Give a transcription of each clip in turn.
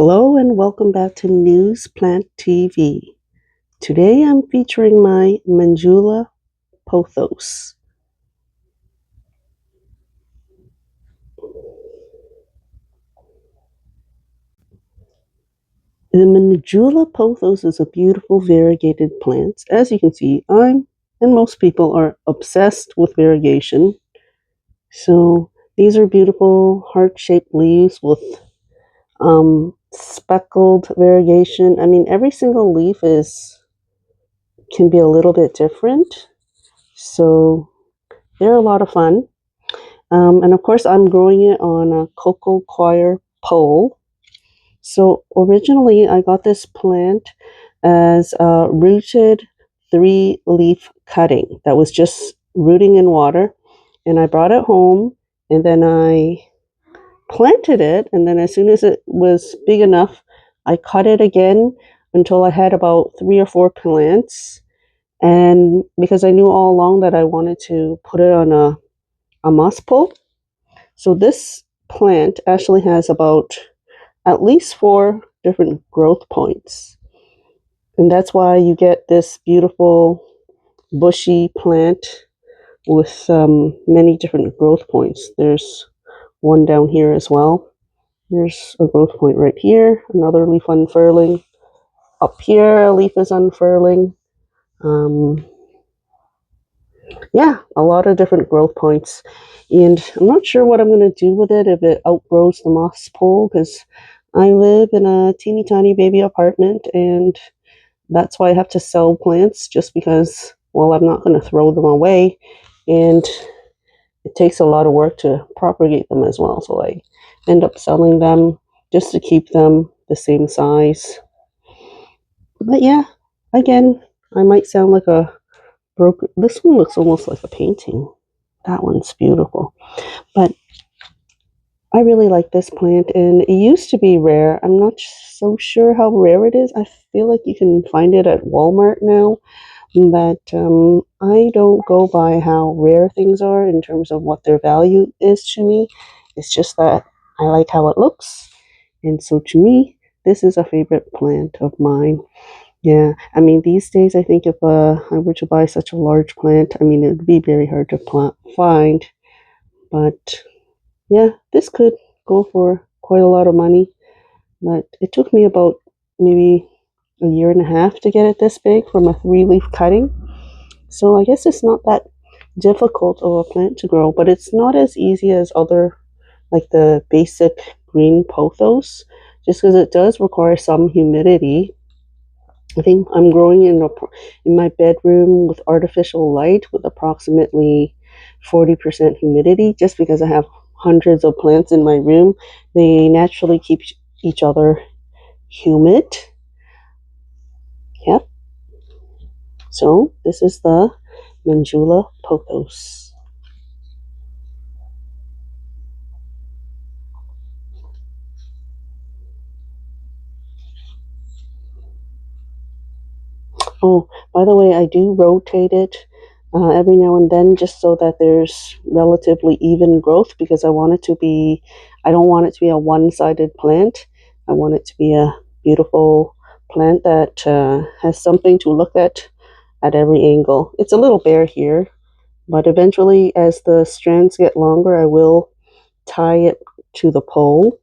Hello and welcome back to News Plant TV. Today I'm featuring my Manjula pothos. The Manjula pothos is a beautiful variegated plant. As you can see, and most people are obsessed with variegation. So these are beautiful heart-shaped leaves with speckled variegation. I mean, every single leaf can be a little bit different. So they're a lot of fun. And of course, I'm growing it on a coco coir pole. So originally, I got this plant as a rooted 3-leaf cutting that was just rooting in water. And I brought it home and then I planted it. And then as soon as it was big enough, I cut it again until I had about 3 or 4 plants. And because I knew all along that I wanted to put it on a moss pole. So this plant actually has about at least 4 different growth points. And that's why you get this beautiful bushy plant with many different growth points. There's one down here as well. There's a growth point right here, another leaf unfurling. Up here, a leaf is unfurling. Yeah, a lot of different growth points. And I'm not sure what I'm going to do with it if it outgrows the moss pole, because I live in a teeny tiny baby apartment and that's why I have to sell plants, just because, well, I'm not going to throw them away and it takes a lot of work to propagate them as well. So I end up selling them just to keep them the same size. But yeah, again, I might sound like a broken. This one looks almost like a painting. That one's beautiful. But I really like this plant, and it used to be rare. I'm not so sure how rare it is. I feel like you can find it at Walmart now, but I don't go by how rare things are in terms of what their value is to me. It's just that I like how it looks, and so to me, this is a favorite plant of mine. Yeah, I mean, these days, I think if I were to buy such a large plant, I mean, it would be very hard to find, but yeah, this could go for quite a lot of money, but it took me about maybe a year and a half to get it this big from a 3-leaf cutting. So I guess it's not that difficult of a plant to grow, but it's not as easy as other, like the basic green pothos, just because it does require some humidity. I think I'm growing in my bedroom with artificial light with approximately 40% humidity, just because I have hundreds of plants in my room. They naturally keep each other humid. Yep. So this is the Manjula pothos. Oh, by the way, I do rotate it every now and then just so that there's relatively even growth, because I don't want it to be a one-sided plant. I want it to be a beautiful plant that has something to look at every angle. It's a little bare here, but eventually as the strands get longer, I will tie it to the pole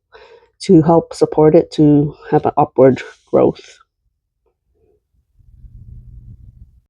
to help support it to have an upward growth.